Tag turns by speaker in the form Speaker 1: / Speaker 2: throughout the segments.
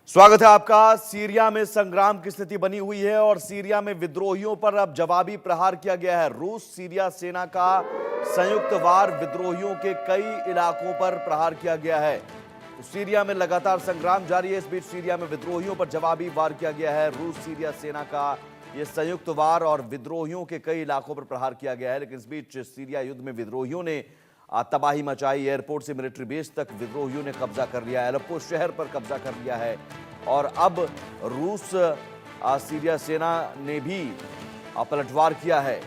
Speaker 1: स्वागत है आपका। सीरिया में संग्राम की स्थिति बनी हुई है और सीरिया में विद्रोहियों पर अब जवाबी प्रहार किया गया है। रूस सीरिया सेना का संयुक्त वार विद्रोहियों के कई इलाकों पर प्रहार किया गया है। तो सीरिया में लगातार संग्राम जारी है। इस बीच सीरिया में विद्रोहियों पर जवाबी वार किया गया है। रूस सीरिया सेना का यह संयुक्त वार और विद्रोहियों के कई इलाकों पर प्रहार किया गया है। लेकिन इस बीच सीरिया युद्ध में विद्रोहियों ने तबाही मचाई। एयरपोर्ट से मिलिट्री बेस तक विद्रोहियों ने कब्जा कर लिया है। अलेप्पो शहर पर कब्जा कर लिया है और अब रूस सीरिया सेना ने भी पलटवार किया है।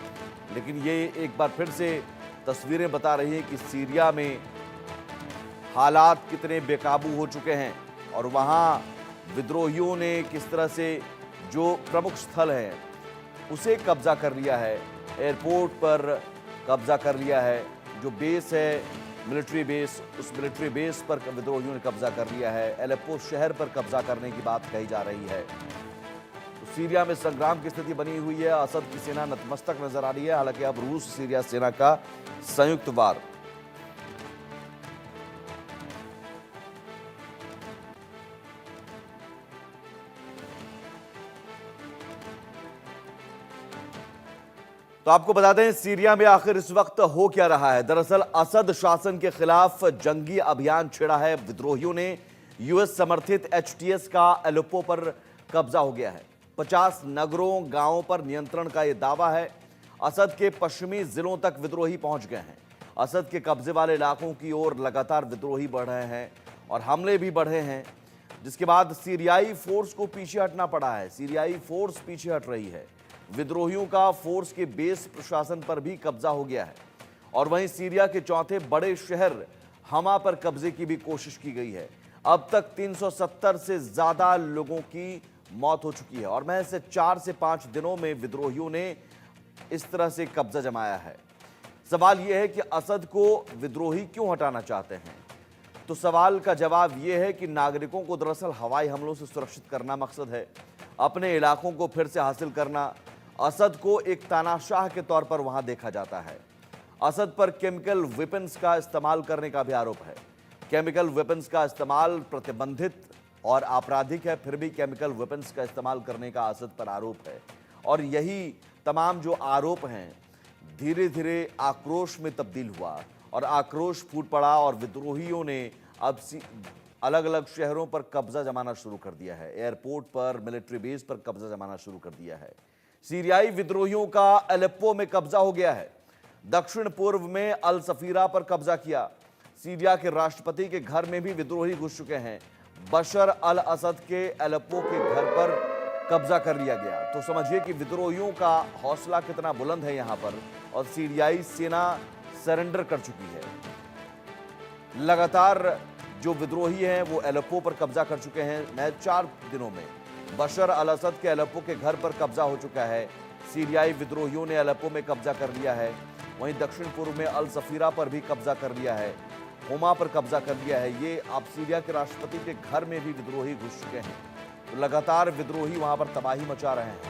Speaker 1: लेकिन ये एक बार फिर से तस्वीरें बता रही हैं कि सीरिया में हालात कितने बेकाबू हो चुके हैं और वहाँ विद्रोहियों ने किस तरह से जो प्रमुख स्थल है उसे कब्जा कर लिया है। एयरपोर्ट पर कब्जा कर लिया है। जो बेस है मिलिट्री बेस, उस मिलिट्री बेस पर विद्रोहियों ने कब्जा कर लिया है। अलेप्पो शहर पर कब्जा करने की बात कही जा रही है। तो सीरिया में संग्राम की स्थिति बनी हुई है। असद की सेना नतमस्तक नजर आ रही है। हालांकि अब रूस सीरिया सेना का संयुक्त वार। तो आपको बता दें सीरिया में आखिर इस वक्त हो क्या रहा है। दरअसल असद शासन के खिलाफ जंगी अभियान छेड़ा है विद्रोहियों ने। यूएस समर्थित एचटीएस का अलेप्पो पर कब्जा हो गया है। 50 नगरों गांवों पर नियंत्रण का यह दावा है। असद के पश्चिमी जिलों तक विद्रोही पहुंच गए हैं। असद के कब्जे वाले इलाकों की ओर लगातार विद्रोही बढ़ रहे हैं और हमले भी बढ़े हैं, जिसके बाद सीरियाई फोर्स को पीछे हटना पड़ा है। सीरियाई फोर्स पीछे हट रही है। विद्रोहियों का फोर्स के बेस प्रशासन पर भी कब्जा हो गया है और वहीं सीरिया के चौथे बड़े शहर हमा पर कब्जे की भी कोशिश की गई है। अब तक 370 से ज्यादा लोगों की मौत हो चुकी है और महज से 4 से 5 दिनों में विद्रोहियों ने इस तरह से कब्जा जमाया है। सवाल यह है कि असद को विद्रोही क्यों हटाना चाहते हैं। तो सवाल का जवाब यह है कि नागरिकों को दरअसल हवाई हमलों से सुरक्षित करना मकसद है। अपने इलाकों को फिर से हासिल करना। असद को एक तानाशाह के तौर पर वहां देखा जाता है। असद पर केमिकल वेपन्स का इस्तेमाल करने का भी आरोप है। केमिकल वेपन्स का इस्तेमाल प्रतिबंधित और आपराधिक है, फिर भी केमिकल वेपन्स का इस्तेमाल करने का असद पर आरोप है। और यही तमाम जो आरोप हैं धीरे धीरे आक्रोश में तब्दील हुआ और आक्रोश फूट पड़ा और विद्रोहियों ने अब अलग अलग शहरों पर कब्जा जमाना शुरू कर दिया है। एयरपोर्ट पर, मिलिट्री बेस पर कब्जा जमाना शुरू कर दिया है। सीरियाई विद्रोहियों का अलेप्पो में कब्जा हो गया है। दक्षिण पूर्व में अल सफीरा पर कब्जा किया। सीरिया के राष्ट्रपति के घर में भी विद्रोही घुस चुके हैं। बशर अल असद के अलेप्पो के घर पर कब्जा कर लिया गया। तो समझिए कि विद्रोहियों का हौसला कितना बुलंद है यहां पर और सीरियाई सेना सरेंडर कर चुकी है। लगातार जो विद्रोही हैं वो अलेप्पो पर कब्जा कर चुके हैं। महज 4 दिनों में बशर अल असद के अलेप्पो के घर पर कब्जा हो चुका है। सीरियाई विद्रोहियों ने अलेप्पो में कब्जा कर लिया है। वहीं दक्षिण पूर्व में अल सफीरा पर भी कब्जा कर लिया है। होमा पर कब्जा कर लिया है। ये अब सीरिया के राष्ट्रपति के घर में भी विद्रोही घुस चुके हैं। तो लगातार विद्रोही वहां पर तबाही मचा रहे हैं।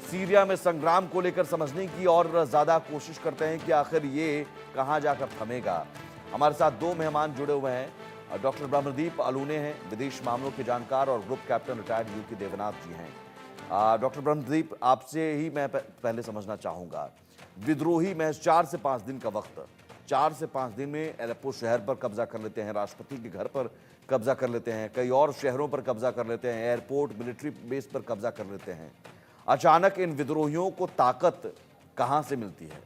Speaker 1: सीरिया में संग्राम को लेकर समझने की और ज्यादा कोशिश करते हैं कि आखिर ये कहां जाकर थमेगा। हमारे साथ 2 मेहमान जुड़े हुए हैं। डॉक्टर ब्रह्मदीप अलूने हैं, विदेश मामलों के जानकार, और group captain retired UK Devnath ji हैं। डॉक्टर ब्रह्मदीप, आपसे ही मैं पहले समझना चाहूंगा, विद्रोही महज 4 से 5 दिन का वक्त, 4 से 5 दिन में अलेप्पो शहर पर कब्जा कर लेते हैं, राष्ट्रपति के घर पर कब्जा कर लेते हैं, कई और शहरों पर कब्जा कर लेते हैं, एयरपोर्ट, मिलिट्री बेस पर कब्जा कर लेते हैं। अचानक इन विद्रोहियों को ताकत कहां से मिलती है?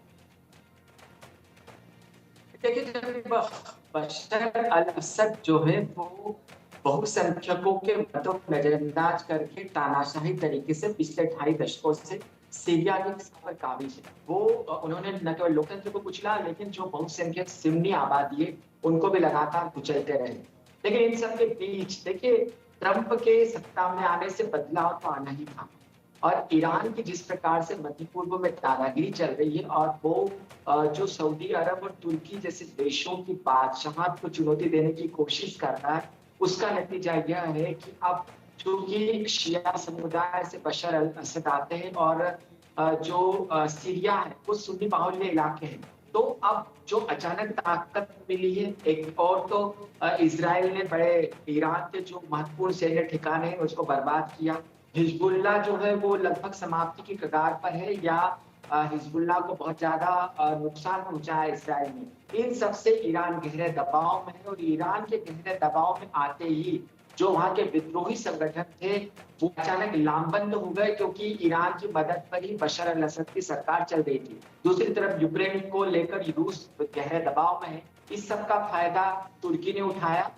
Speaker 2: देखिए, जब बशर अल असद जो है वो बहुसंख्यकों के मतों को नजरअंदाज करके तानाशाही तरीके से पिछले 2.5 दशकों से सीरिया के पर काबिज है। वो उन्होंने न केवल लोकतंत्र को कुचला, लेकिन जो बहुसंख्यक सुन्नी आबादी है उनको भी लगातार कुचलते रहे। लेकिन इन सब के बीच देखिए, ट्रंप के सत्ता में आने से बदलाव तो आना ही था और ईरान की जिस प्रकार से मध्य पूर्व में दादागिरी चल रही है और वो जो सऊदी अरब और तुर्की जैसे देशों की बादशाहत को चुनौती देने की कोशिश कर रहा है, उसका नतीजा यह है कि अब चूंकि शिया समुदाय से बशर अल असद आते हैं और जो सीरिया है वो सुन्नी बाहुल्य इलाके हैं, तो अब जो अचानक ताकत मिली है, एक और तो इजराइल ने बड़े ईरान के जो महत्वपूर्ण सैन्य ठिकाने हैं उसको बर्बाद किया। हिजबुल्लाह जो है वो लगभग समाप्ति की कगार पर है, या हिजबुल्लाह को बहुत ज्यादा नुकसान पहुंचाया इजराइल ने। इन सबसे ईरान गहरे दबाव में है, और ईरान के गहरे दबाव में आते ही जो वहां के विद्रोही संगठन थे वो अचानक लामबंद हो गए, क्योंकि ईरान की मदद पर ही बशर अल असद की सरकार चल रही थी। दूसरी तरफ यूक्रेन को लेकर रूस गहरे दबाव में है। इस सब का फायदा तुर्की ने उठाया,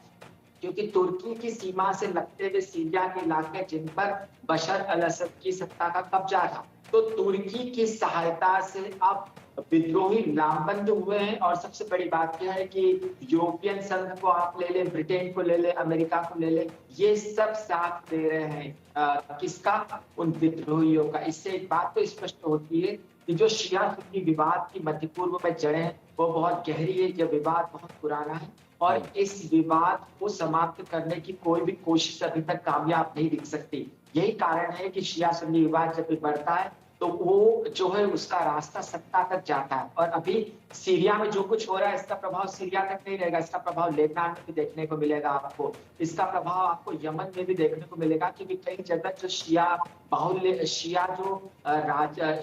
Speaker 2: क्योंकि तुर्की की सीमा से लगते हुए सीरिया के इलाके जिन पर बशर अल असद की सत्ता का कब्जा था, तो तुर्की की सहायता से अब विद्रोही लामबंद हुए हैं। और सबसे बड़ी बात यह है कि यूरोपियन संघ को आप ले लें, ब्रिटेन को ले लें, अमेरिका को ले लें, ये सब साथ दे रहे हैं किसका? उन विद्रोहियों का। इससे एक बात तो स्पष्ट होती है कि जो शिया सुन्नी विवाद की मध्य पूर्व में जड़ें हैं वो बहुत गहरी है, यह विवाद बहुत पुराना है, और इस विवाद को समाप्त करने की कोई भी कोशिश अभी तक कामयाब नहीं दिख सकती। यही कारण है कि शिया सुन्नी विवाद जब भी बढ़ता है तो वो जो है उसका रास्ता सत्ता तक जाता है। और अभी सीरिया में जो कुछ हो रहा है इसका प्रभाव सीरिया तक नहीं रहेगा, इसका प्रभाव लेबनान में भी देखने को मिलेगा आपको, इसका प्रभाव आपको यमन में भी देखने को मिलेगा, क्योंकि कई जगह जो शिया बाहुल्य शिया जो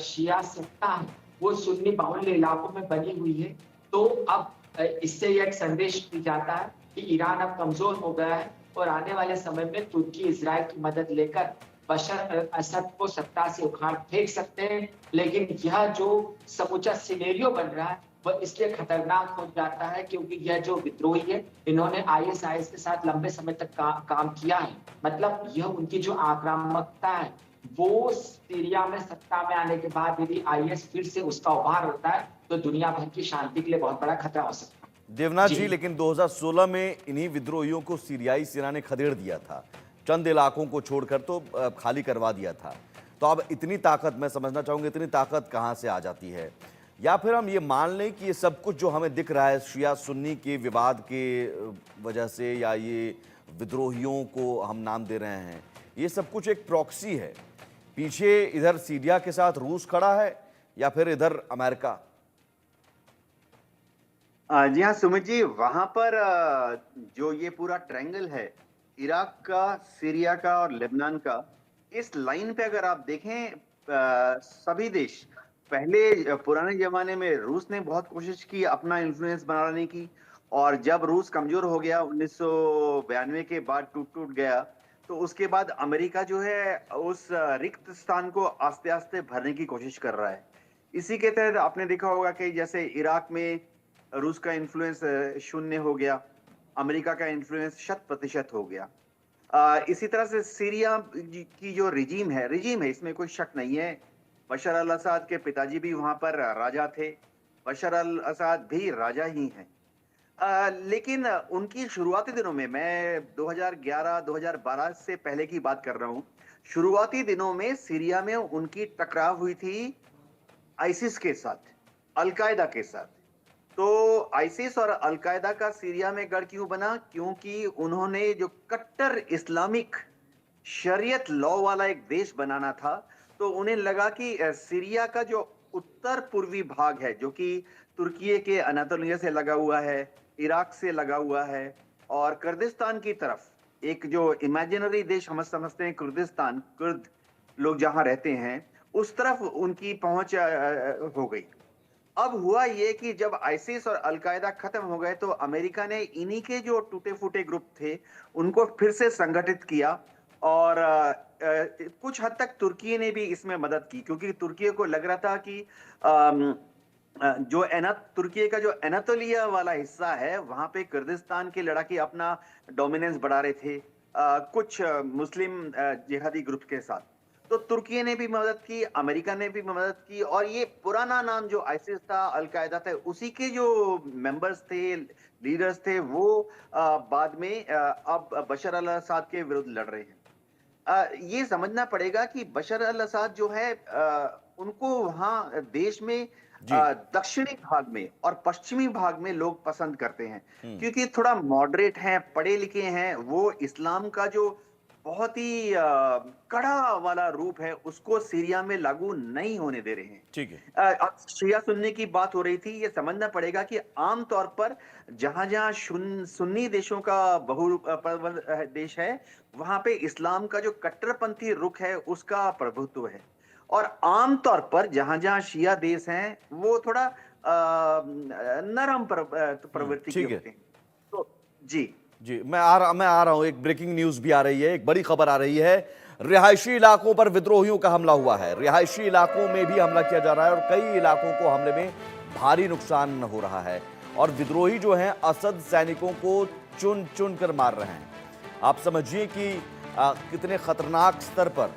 Speaker 2: शिया सत्ता है वो सुन्नी बाहुल्य इलाकों में बनी हुई है। तो अब इससे यह एक संदेश भी जाता है कि ईरान अब कमजोर हो गया है, और आने वाले समय में तुर्की इजराइल की मदद लेकर बशर अल असद को सत्ता से उखाड़ फेंक सकते हैं। लेकिन यह जो समूचा सिनेरियो बन रहा है वह इसलिए खतरनाक हो जाता है क्योंकि यह जो विद्रोही है इन्होंने आईएसआईएस के साथ लंबे समय तक काम किया है। मतलब यह उनकी जो आक्रामकता है वो सीरिया में सत्ता में आने के बाद यदि आईएस फिर से उसका उभार होता है तो दुनिया भर की शांति के लिए बहुत बड़ा खतरा हो सकता है।
Speaker 1: देवनाथ
Speaker 2: जी
Speaker 1: जी, लेकिन 2016 में इन्हीं विद्रोहियों को सीरियाई सेना ने खदेड़ दिया था, चंद इलाकों को छोड़कर तो खाली करवा दिया था। तो अब इतनी ताकत, मैं समझना चाहूंगा इतनी ताकत कहां से आ जाती है? या फिर हम ये मान लें कि ये सब कुछ जो हमें दिख रहा है शिया सुन्नी के विवाद के वजह से, या ये विद्रोहियों को हम नाम दे रहे हैं, ये सब कुछ एक प्रॉक्सी है, पीछे इधर सीरिया के साथ रूस खड़ा है या फिर इधर अमेरिका?
Speaker 3: जी हाँ सुमित जी, वहां पर जो ये पूरा ट्रायंगल है, इराक का, सीरिया का और लेबनान का, इस लाइन पे अगर आप देखें, सभी देश पहले पुराने जमाने में रूस ने बहुत कोशिश की अपना इन्फ्लुएंस बनाने की, और जब रूस कमजोर हो गया 1992 के बाद, टूट टूट गया, तो उसके बाद अमेरिका जो है उस रिक्त स्थान को आस्ते आस्ते भरने की कोशिश कर रहा है। इसी के तहत आपने देखा होगा कि जैसे इराक में रूस का इन्फ्लुएंस शून्य हो गया, अमेरिका का इन्फ्लुएंस 100% हो गया। इसी तरह से सीरिया की जो रिजीम है, इसमें कोई शक नहीं है। बशर अल असद के पिताजी भी वहां पर राजा थे, बशर अल असद भी राजा ही हैं। लेकिन उनकी शुरुआती दिनों में, मैं 2011-2012 से पहले की बात कर रहा हूँ, शुरुआती दिनों में सीरिया में उनकी टकराव हुई थी आईसिस के साथ, अल-कायदा के साथ। तो आईसिस और अल-कायदा का सीरिया में गढ़ क्यों बना? क्योंकि उन्होंने जो कट्टर इस्लामिक शरीयत लॉ वाला एक देश बनाना था, तो उन्हें लगा कि सीरिया का जो उत्तर पूर्वी भाग है, जो कि तुर्की के अनातोलिया से लगा हुआ है, इराक से लगा हुआ है, और कुर्दिस्तान की तरफ एक जो इमेजिनरी देश हम समझते हैं कुर्दिस्तान, कुर्द लोग जहां रहते हैं, उस तरफ उनकी पहुंच हो गई। अब हुआ ये कि जब आईसिस और अल-कायदा खत्म हो गए तो अमेरिका ने इन्हीं के जो टूटे-फूटे ग्रुप थे उनको फिर से संगठित किया, और कुछ हद तक तुर्की ने भी इसमें मदद की, क्योंकि तुर्की को लग रहा था कि तुर्की का जो एनातोलिया वाला हिस्सा है वहां पे कुर्दिस्तान के लड़ाके अपना डोमिनेंस बढ़ा रहे थे कुछ मुस्लिम जिहादी ग्रुप के साथ। तो तुर्की ने भी मदद की, अमेरिका ने भी मदद की, और ये पुराना नाम जो आईसिस था, अल-कायदा था, उसी के जो मेंबर्स थे, लीडर्स थे, वो बाद में अब बशर अल असद के विरुद्ध लड़ रहे हैं। ये समझना पड़ेगा कि बशर अल असद जो है, उनको वहां देश में
Speaker 1: जी।
Speaker 3: दक्षिणी भाग में और पश्चिमी भाग में लोग पसंद करते हैं, क्योंकि थोड़ा मॉडरेट हैं, पढ़े लिखे हैं, वो इस्लाम का जो बहुत ही कड़ा वाला रूप है उसको सीरिया में लागू नहीं होने दे रहे हैं।
Speaker 1: ठीक है।
Speaker 3: अब शिया सुन्नी की बात हो रही थी, ये समझना पड़ेगा कि आम तौर पर जहां-जहां सुन्नी देशों का देश है, वहां पे इस्लाम का जो कट्टरपंथी रुख है उसका प्रभुत्व है। और आम तौर पर जहां-जहां शिया देश हैं, वो थोड़ा नरम प्रवृत्ति के
Speaker 1: ठीक है।
Speaker 3: होते हैं। तो जी।
Speaker 1: जी, मैं आ रहा हूं। एक ब्रेकिंग न्यूज़ भी आ रही है, एक बड़ी खबर आ रही है। रिहायशी इलाकों पर विद्रोहियों का हमला हुआ है। रिहायशी इलाकों में भी हमला किया जा रहा है और कई इलाकों को हमले में भारी नुकसान हो रहा है और विद्रोही जो हैं असद सैनिकों को चुन-चुन कर मार रहे हैं। आप समझिए कि कितने खतरनाक स्तर पर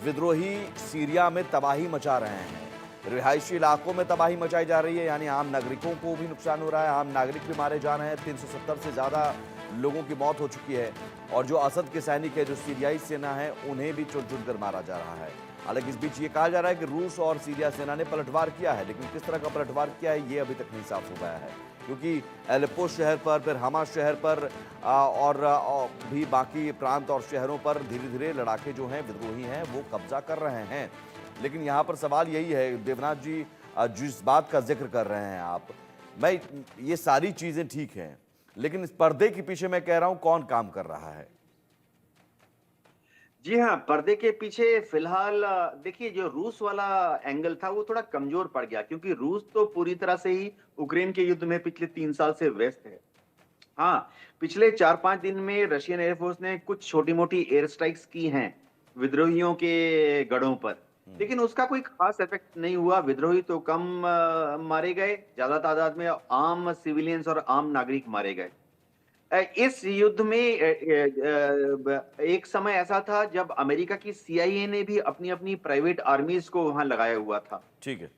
Speaker 1: विद्रोही सीरिया में तबाही मचा रहे हैं। रिहायशी इलाकों में तबाही मचाई जा रही है, यानी आम नागरिकों को भी नुकसान हो रहा है, आम नागरिक भी मारे जा रहे हैं। 370 से ज़्यादा लोगों की मौत हो चुकी है और जो असद के सैनिक है, जो सीरियाई सेना है, उन्हें भी चुन-चुन कर मारा जा रहा है। हालांकि इस बीच ये कहा जा रहा है कि रूस और सीरिया सेना ने पलटवार किया है, लेकिन किस तरह का पलटवार किया है ये अभी तक नहीं साफ हो गया है, क्योंकि एलेप्पो शहर पर, फिर हमा शहर पर और भी बाकी प्रांत और शहरों पर धीरे-धीरे लड़ाके जो हैं, विद्रोही हैं, वो कब्जा कर रहे हैं। लेकिन यहाँ पर सवाल यही है देवनाथ जी, जिस बात का जिक्र कर रहे हैं आप, मैं ये सारी चीजें ठीक हैं, लेकिन इस पर्दे के पीछे मैं कह रहा हूं कौन काम कर रहा है।
Speaker 3: जी हाँ, पर्दे के पीछे फिलहाल देखिए जो रूस वाला एंगल था वो थोड़ा कमजोर पड़ गया, क्योंकि रूस तो पूरी तरह से ही यूक्रेन के युद्ध में पिछले 3 साल से व्यस्त है। हाँ, पिछले 4-5 दिन में रशियन एयरफोर्स ने कुछ छोटी-मोटी एयर स्ट्राइक्स की हैं विद्रोहियों के गढ़ों पर, लेकिन उसका कोई खास इफेक्ट नहीं हुआ। विद्रोही तो कम मारे गए, ज्यादा तादाद में आम सिविलियंस और आम नागरिक मारे गए। इस युद्ध में एक समय ऐसा था जब अमेरिका की सीआईए ने भी अपनी-अपनी प्राइवेट आर्मीज को वहां लगाया हुआ था।
Speaker 1: ठीक है।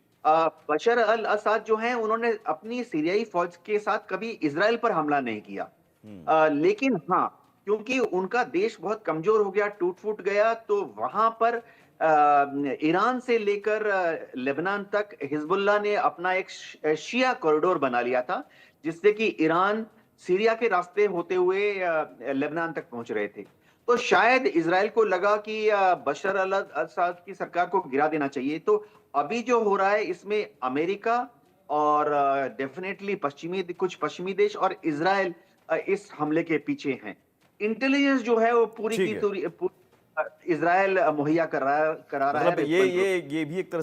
Speaker 3: बशर अल असद जो हैं उन्होंने अपनी सीरियाई फौज के साथ कभी इजराइल पर हमला नहीं किया। लेकिन हाँ, क्योंकि उनका देश बहुत कमजोर हो गया, टूट-फूट गया, तो वहां पर ईरान से लेकर लेबनान तक हिजबुल्लाह ने अपना एक शिया कॉरिडोर बना लिया था, जिससे कि ईरान सीरिया के रास्ते होते हुए लेबनान तक पहुंच रहे थे। तो शायद इजराइल को लगा कि बशर अल असद की सरकार को गिरा देना चाहिए। तो अभी जो हो रहा है इसमें अमेरिका और डेफिनेटली कुछ पश्चिमी देश और इजराइल इस हमले के पीछे हैं। इंटेलिजेंस जो है वो पूरी
Speaker 1: ठीक
Speaker 3: की
Speaker 1: है।
Speaker 3: पूरी इजराइल मुहैया करा रहा है।
Speaker 1: मतलब ये भी एक तरह